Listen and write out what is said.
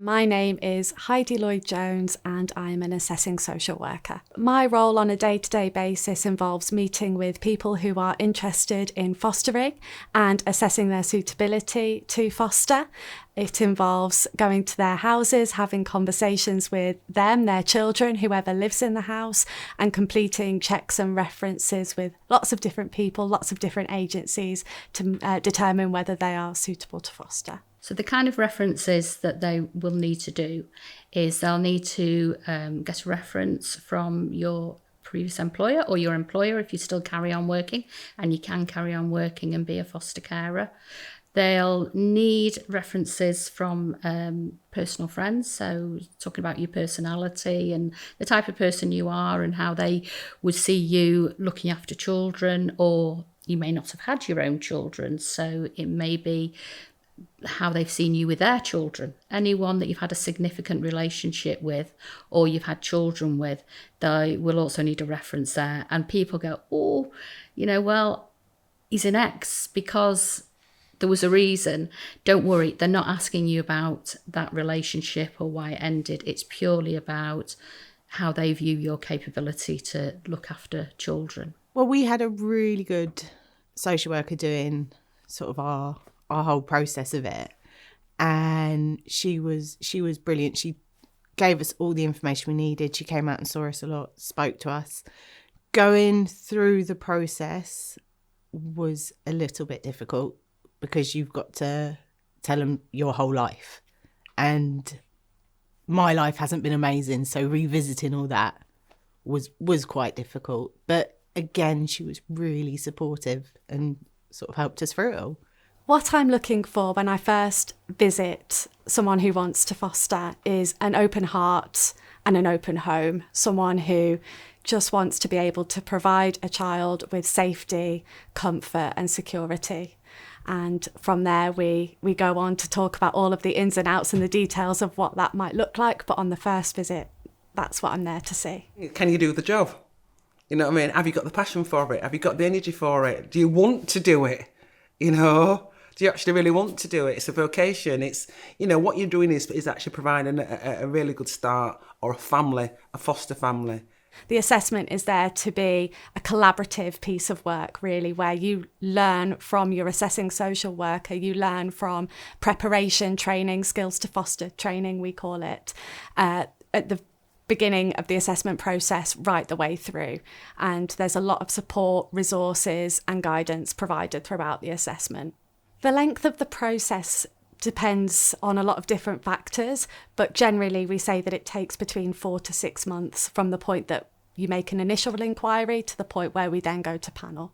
My name is Heidi Lloyd-Jones and I'm an assessing social worker. My role on a day-to-day basis involves meeting with people who are interested in fostering and assessing their suitability to foster. It involves going to their houses, having conversations with them, their children, whoever lives in the house, and completing checks and references with lots of different people, lots of different agencies to determine whether they are suitable to foster. So the kind of references that they will need to do is they'll need to get a reference from your previous employer or your employer if you still carry on working, and you can carry on working and be a foster carer. They'll need references from personal friends, so talking about your personality and the type of person you are and how they would see you looking after children, or you may not have had your own children, so it may be how they've seen you with their children. Anyone that you've had a significant relationship with or you've had children with, they will also need a reference there. And people go, oh, well, he's an ex because there was a reason. Don't worry, they're not asking you about that relationship or why it ended. It's purely about how they view your capability to look after children. Well, we had a really good social worker doing sort of our whole process of it, and she was brilliant. She gave us all the information we needed. She came out and saw us a lot, spoke to us. Going through the process was a little bit difficult because you've got to tell them your whole life, and my life hasn't been amazing, so revisiting all that was quite difficult. But again, she was really supportive and sort of helped us through it all. What I'm looking for when I first visit someone who wants to foster is an open heart and an open home, someone who just wants to be able to provide a child with safety, comfort and security. And from there, we go on to talk about all of the ins and outs and the details of what that might look like. But on the first visit, that's what I'm there to see. Can you do the job? You know what I mean? Have you got the passion for it? Have you got the energy for it? Do you want to do it? Do you actually really want to do it? It's a vocation. It's, what you're doing is actually providing a really good start, or a foster family. The assessment is there to be a collaborative piece of work, really, where you learn from your assessing social worker, you learn from preparation training, skills to foster training, we call it, at the beginning of the assessment process right the way through. And there's a lot of support, resources and guidance provided throughout the assessment. The length of the process depends on a lot of different factors, but generally we say that it takes between 4 to 6 months from the point that you make an initial inquiry to the point where we then go to panel.